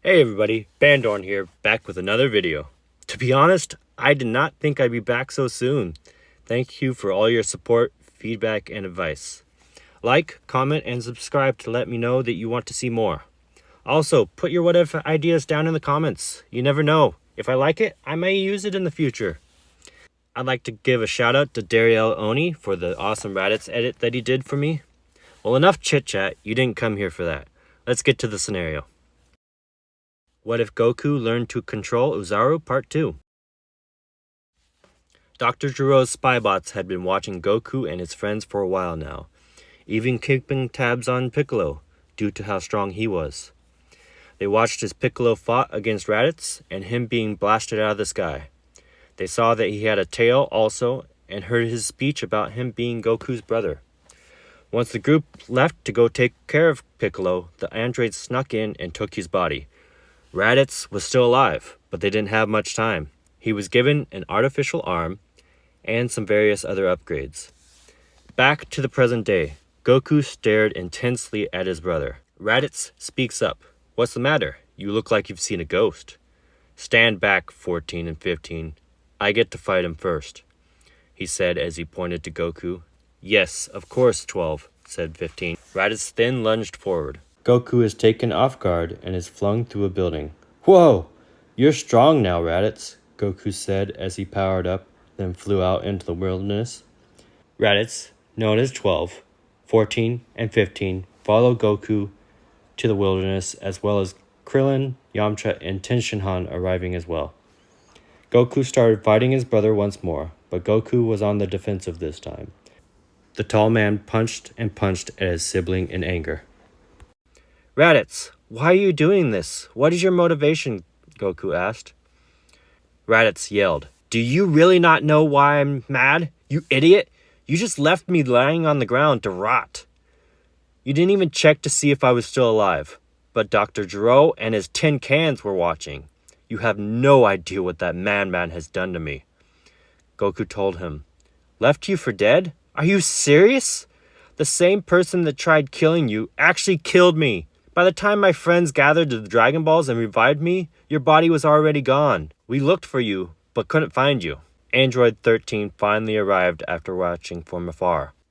Hey everybody, Bandorn here, back with another video. To be honest, I did not think I'd be back so soon. Thank you for all your support, feedback, and advice. Like, comment, and subscribe to let me know that you want to see more. Also, put your whatever ideas down in the comments. You never know. If I like it, I may use it in the future. I'd like to give a shout out to Dariel Oni for the awesome Raditz edit that he did for me. Well, enough chit chat, you didn't come here for that. Let's get to the scenario. What if Goku learned to control Oozaru Part 2? Dr. Jiro's spybots had been watching Goku and his friends for a while now, even keeping tabs on Piccolo, due to how strong he was. They watched as Piccolo fought against Raditz and him being blasted out of the sky. They saw that he had a tail also, and heard his speech about him being Goku's brother. Once the group left to go take care of Piccolo, the androids snuck in and took his body. Raditz was still alive, but they didn't have much time. He was given an artificial arm and some various other upgrades. Back to the present day, Goku stared intensely at his brother. Raditz speaks up. What's the matter? You look like you've seen a ghost. Stand back, 14 and 15. I get to fight him first, he said as he pointed to Goku. Yes, of course, 12, said 15. Raditz then lunged forward. Goku is taken off guard and is flung through a building. Whoa! You're strong now, Raditz, Goku said as he powered up, then flew out into the wilderness. Raditz, known as 12, 14, and 15, follow Goku to the wilderness, as well as Krillin, Yamcha, and Tenshinhan arriving as well. Goku started fighting his brother once more, but Goku was on the defensive this time. The tall man punched and punched at his sibling in anger. Raditz, why are you doing this? What is your motivation? Goku asked. Raditz yelled, Do you really not know why I'm mad? You idiot! You just left me lying on the ground to rot. You didn't even check to see if I was still alive. But Dr. Jiro and his tin cans were watching. You have no idea what that madman has done to me. Goku told him. Left you for dead? Are you serious? The same person that tried killing you actually killed me. By the time my friends gathered the Dragon Balls and revived me, your body was already gone. We looked for you, but couldn't find you. Android 13 finally arrived after watching from afar.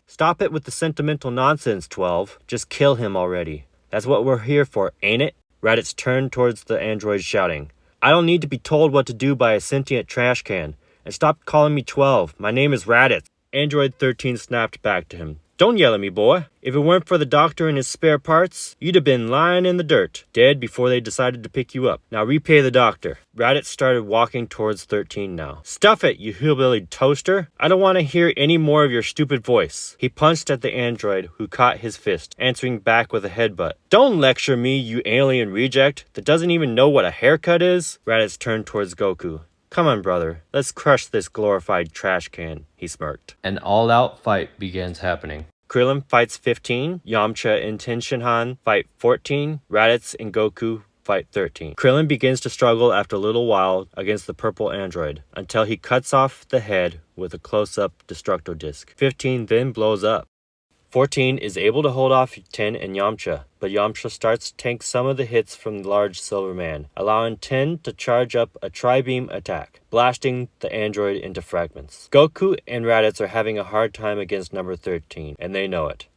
Stop it with the sentimental nonsense, 12. Just kill him already. That's what we're here for, ain't it? Raditz turned towards the android shouting, I don't need to be told what to do by a sentient trash can. And stop calling me 12. My name is Raditz. Android 13 snapped back to him. Don't yell at me, boy. If it weren't for the doctor and his spare parts, you'd have been lying in the dirt, dead before they decided to pick you up. Now repay the doctor. Raditz started walking towards 13 now. Stuff it, you hillbilly toaster. I don't want to hear any more of your stupid voice. He punched at the android, who caught his fist, answering back with a headbutt. Don't lecture me, you alien reject that doesn't even know what a haircut is. Raditz turned towards Goku. Come on, brother. Let's crush this glorified trash can, he smirked. An all-out fight begins happening. Krillin fights 15, Yamcha and Tenshinhan fight 14, Raditz and Goku fight 13. Krillin begins to struggle after a little while against the purple android, until he cuts off the head with a close-up Destructo disc. 15 then blows up. 14 is able to hold off 10 and Yamcha, but Yamcha starts to tank some of the hits from the large silver man, allowing 10 to charge up a tri-beam attack, blasting the android into fragments. Goku and Raditz are having a hard time against number 13, and they know it.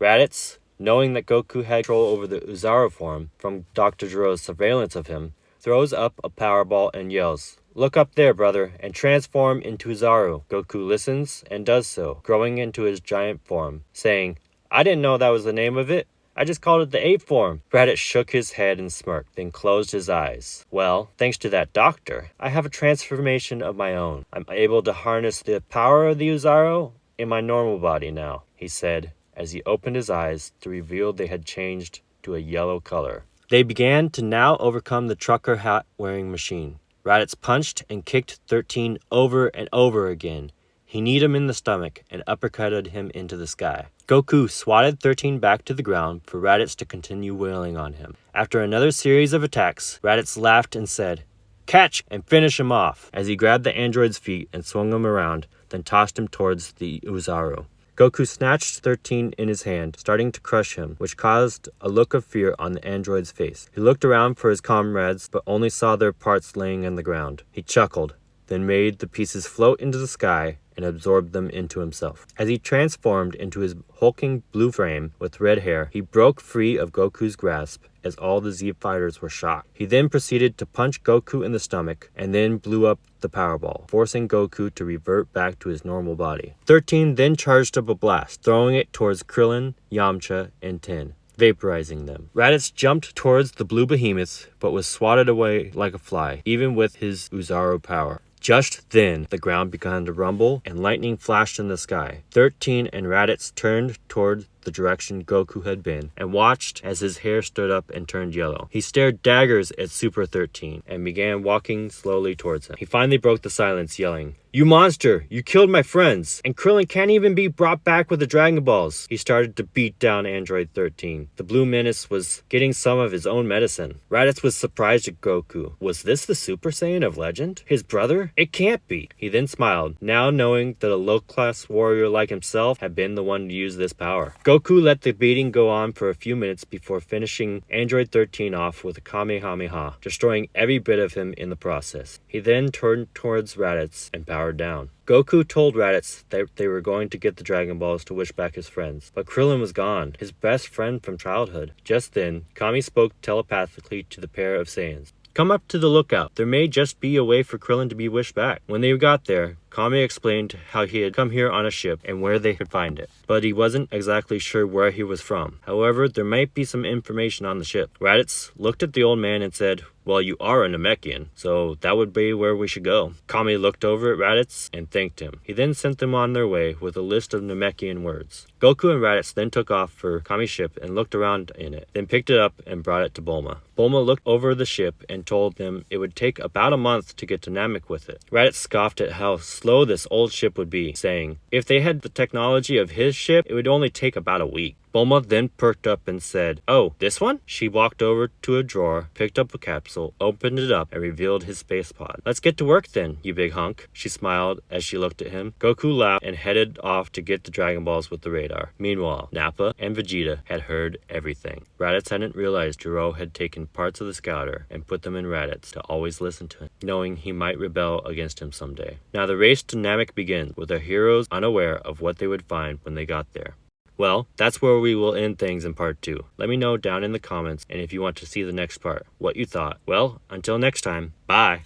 Raditz, knowing that Goku had control over the Oozaru form from Dr. Jiro's surveillance of him, throws up a power ball and yells, Look up there, brother, and transform into Oozaru. Goku listens and does so, growing into his giant form, saying, I didn't know that was the name of it. I just called it the ape form. Raditz shook his head and smirked, then closed his eyes. Well, thanks to that doctor, I have a transformation of my own. I'm able to harness the power of the Oozaru in my normal body now, he said, as he opened his eyes to reveal they had changed to a yellow color. They began to now overcome the trucker hat-wearing machine. Raditz punched and kicked 13 over and over again. He kneed him in the stomach and uppercutted him into the sky. Goku swatted 13 back to the ground for Raditz to continue wailing on him. After another series of attacks, Raditz laughed and said, Catch and finish him off, as he grabbed the android's feet and swung him around, then tossed him towards the Oozaru. Goku snatched 13 in his hand, starting to crush him, which caused a look of fear on the android's face. He looked around for his comrades, but only saw their parts laying on the ground. He chuckled, then made the pieces float into the sky and absorbed them into himself. As he transformed into his hulking blue frame with red hair, he broke free of Goku's grasp as all the Z fighters were shocked. He then proceeded to punch Goku in the stomach and then blew up the power ball, forcing Goku to revert back to his normal body. 13 then charged up a blast, throwing it towards Krillin, Yamcha, and 10, vaporizing them. Raditz jumped towards the blue behemoth, but was swatted away like a fly, even with his Oozaru power. Just then, the ground began to rumble, and lightning flashed in the sky. 13 and Raditz turned toward the direction Goku had been, and watched as his hair stood up and turned yellow. He stared daggers at Super 13, and began walking slowly towards him. He finally broke the silence, yelling, "You monster! You killed my friends! And Krillin can't even be brought back with the Dragon Balls!" He started to beat down Android 13. The Blue Menace was getting some of his own medicine. Raditz was surprised at Goku. Was this the Super Saiyan of legend? His brother? It can't be! He then smiled, now knowing that a low-class warrior like himself had been the one to use this power. Goku let the beating go on for a few minutes before finishing Android 13 off with a Kamehameha, destroying every bit of him in the process. He then turned towards Raditz and powered down. Goku told Raditz that they were going to get the Dragon Balls to wish back his friends, but Krillin was gone, his best friend from childhood. Just then, Kami spoke telepathically to the pair of Saiyans. "Come up to the lookout. There may just be a way for Krillin to be wished back." When they got there, Kami explained how he had come here on a ship and where they could find it, but he wasn't exactly sure where he was from. However, there might be some information on the ship. Raditz looked at the old man and said, "Well, you are a Namekian, so that would be where we should go." Kami looked over at Raditz and thanked him. He then sent them on their way with a list of Namekian words. Goku and Raditz then took off for Kami's ship and looked around in it, then picked it up and brought it to Bulma. Bulma looked over the ship and told them it would take about a month to get to Namek with it. Raditz scoffed at how slow this old ship would be, saying, if they had the technology of his ship, it would only take about a week. Bulma then perked up and said, "Oh, this one?" She walked over to a drawer, picked up a capsule, opened it up, and revealed his space pod. "Let's get to work then, you big hunk," she smiled as she looked at him. Goku laughed and headed off to get the Dragon Balls with the radar. Meanwhile, Nappa and Vegeta had heard everything. Raditz hadn't realized Jiro had taken parts of the scouter and put them in Raditz to always listen to him, knowing he might rebel against him someday. Now the race to Namek begins, with our heroes unaware of what they would find when they got there. Well, that's where we will end things in part 2. Let me know down in the comments, and if you want to see the next part, what you thought. Well, until next time, bye!